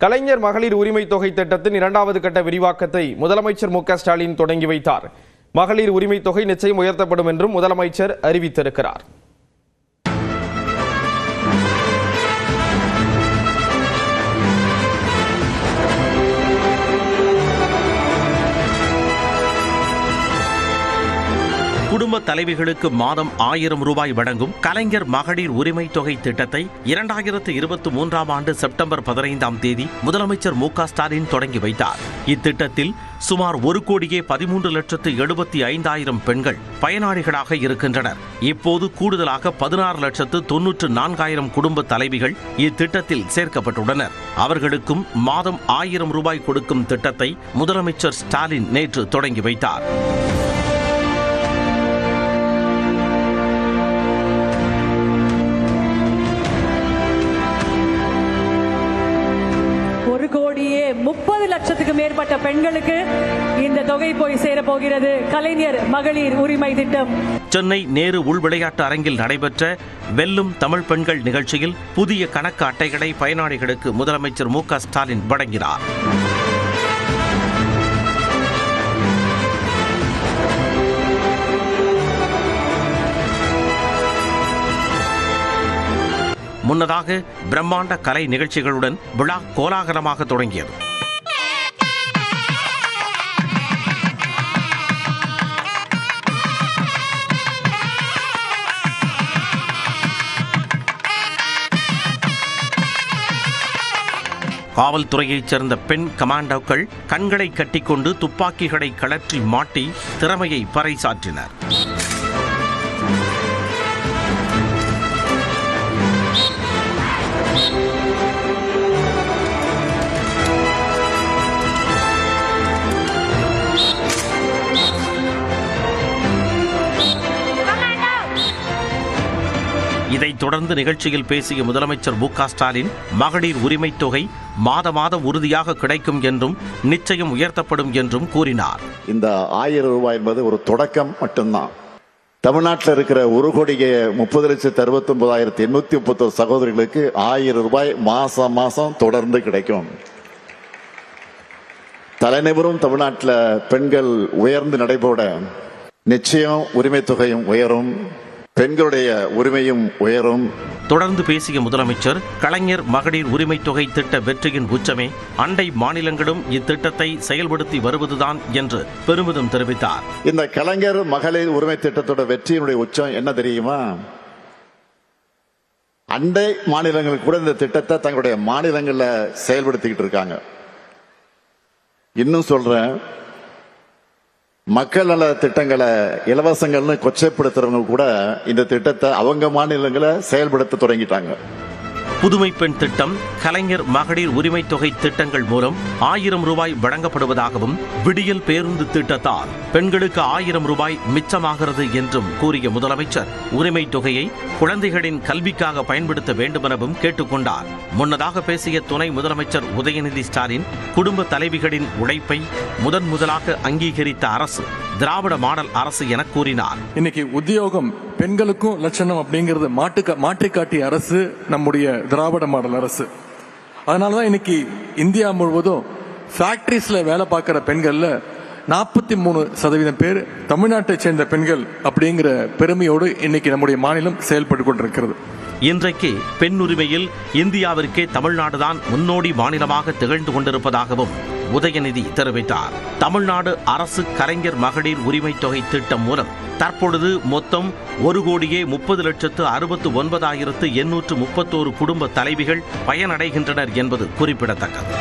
கலைஞர் மகளிர் உரிமை தொகை திட்டத்தின் 2வது கட்ட விரிவாக்கத்தை முதலமைச்சர் மு க ஸ்டாலின் தொடங்கி வைத்தார். மகளிர் உரிமை தொகை நிச்சயம் உயர்த்தப்படும் என்றும் முதலமைச்சர் அறிவித்திருக்கிறார். குடும்ப தலைவிகளுக்கு மாதம் 1000 ரூபாய் வழங்கும் கலைஞர் மகளிர் உரிமை தொகை திட்டத்தை 2023 ஆண்டு செப்டம்பர் 15ஆம் தேதி முதலமைச்சர் மு க ஸ்டாலின் தொடங்கி வைத்தார். இத்திட்டத்தில் சுமார் 1,13,75,000 பெண்கள் பயனாளிகளாக இருக்கின்றனர். இப்போது கூடுதலாக 16,94,000 குடும்ப தலைவிகள் இத்திட்டத்தில் சேர்க்கப்பட்டுள்ளனர். அவர்களுக்கும் மாதம் 1000 ரூபாய் கொடுக்கும் திட்டத்தை முதலமைச்சர் ஸ்டாலின் நேற்று தொடங்கி வைத்தார். கோடியே 30 லட்சத்துக்கு மேற்பட்ட பெண்களுக்கு இந்த தொகை போய் சேரப்போகிறது. கலைஞர் மகளிர் உரிமை திட்டம். சென்னை நேரு உள் விளையாட்டு அரங்கில் நடைபெற்ற வெல்லும் தமிழ் பெண்கள் நிகழ்ச்சியில் புதிய கணக்கு அட்டைகளை பயனாளிகளுக்கு முதலமைச்சர் மு க ஸ்டாலின் வழங்கினார். முன்னதாக பிரம்மாண்ட கலை நிகழ்ச்சிகளுடன் விழா கோலாகலமாக தொடங்கியது. காவல்துறையைச் சேர்ந்த பெண் கமாண்டோக்கள் கண்களை கட்டிக்கொண்டு துப்பாக்கிகளை கழற்றி மாட்டி திறமையை பறைசாற்றினர். இதைத் தொடர்ந்து நிகழ்ச்சியில் பேசிய முதலமைச்சர் மு க ஸ்டாலின் மகளிர் உரிமை தொகை மாதம் உறுதியாக கிடைக்கும் என்றும் நிச்சயம் உயர்த்தப்படும் என்றும் கூறினார். இந்த 1000 ரூபாய் என்பது ஒரு தொடக்கம் மட்டும்தான். தமிழ்நாட்டில் இருக்கிற 1,30,69,831 சகோதரிகளுக்கு 1000 ரூபாய் மாசம் தொடர்ந்து கிடைக்கும். தலைநிவரும் தமிழ்நாட்டில் பெண்கள் உயர்ந்து நடைபோட நிச்சயம் உரிமை தொகையும் உயரும், பெண்களுடைய உரிமையும் உயரும். தொடர்ந்து பேசிய முதலமைச்சர் கலைஞர் மகளிர் உரிமை தொகை திட்ட வெற்றியின் உச்சமே அண்டை மாநிலங்களும் இத்திட்டத்தை செயல்படுத்தி வருவதுதான் என்று பெருமிதம் தெரிவித்தார். இந்த கலைஞர் மகளிர் உரிமை திட்டத்தோட வெற்றியினுடைய உச்சம் என்ன தெரியுமா? அண்டை மாநிலங்கள் கூட இந்த திட்டத்தை தங்களுடைய மாநிலங்கள்ல செயல்படுத்திக்கிட்டு இருக்காங்க. இன்னும் சொல்றேன், மக்கள் நல திட்டங்களை இலவசங்கள்னு கொச்சைப்படுத்துறவங்க கூட இந்த திட்டத்தை அவங்க மாநிலங்களை செயல்படுத்த தொடங்கிட்டாங்க. புதுமை பெண் திட்டம், கலைஞர் மகளிர் உரிமை தொகை திட்டங்கள் மூலம் 1000 ரூபாய் வழங்கப்படுவதாகவும் விடியல் பேருந்து திட்டத்தால் பெண்களுக்கு 1000 ரூபாய் மிச்சமாகிறது என்றும் கூறிய முதலமைச்சர் உரிமை தொகையை குழந்தைகளின் கல்விக்காக பயன்படுத்த வேண்டுமெனவும் கேட்டுக்கொண்டார். முன்னதாக பேசிய துணை முதலமைச்சர் உதயநிதி ஸ்டாலின் குடும்ப தலைவிகளின் உழைப்பை முதலாக அங்கீகரித்த அரசு திராவிட மாடல் அரசு என கூறினார். இன்னைக்கு உத்தியோகம் பெண்களுக்கும் லட்சணம் அப்படிங்கிறது மாற்றி காட்டிய அரசு நம்முடைய திராவிட மாடல் அரசு. அதனாலதான் இன்னைக்கு இந்தியா முழுவதும் ஃபேக்டரிஸ்ல வேலை பார்க்கிற பெண்கள்ல 43% பேர் தமிழ்நாட்டை சேர்ந்த பெண்கள் அப்படிங்கிற பெருமையோடு இன்னைக்கு நம்முடைய மாநிலம் செயல்பட்டு கொண்டிருக்கிறது. இன்றைக்கு பெண் உரிமையில் இந்தியாவிற்கே தமிழ்நாடுதான் முன்னோடி மாநிலமாக திகழ்ந்து கொண்டிருப்பதாகவும் உதயநிதி தெரிவித்தார். தமிழ்நாடு அரசு கலைஞர் மகளிர் உரிமை தொகை திட்டம் மூலம் தற்பொழுது மொத்தம் 1,30,69,831 குடும்ப தலைவிகள் பயனடைகின்றனர் என்பது குறிப்பிடத்தக்கது.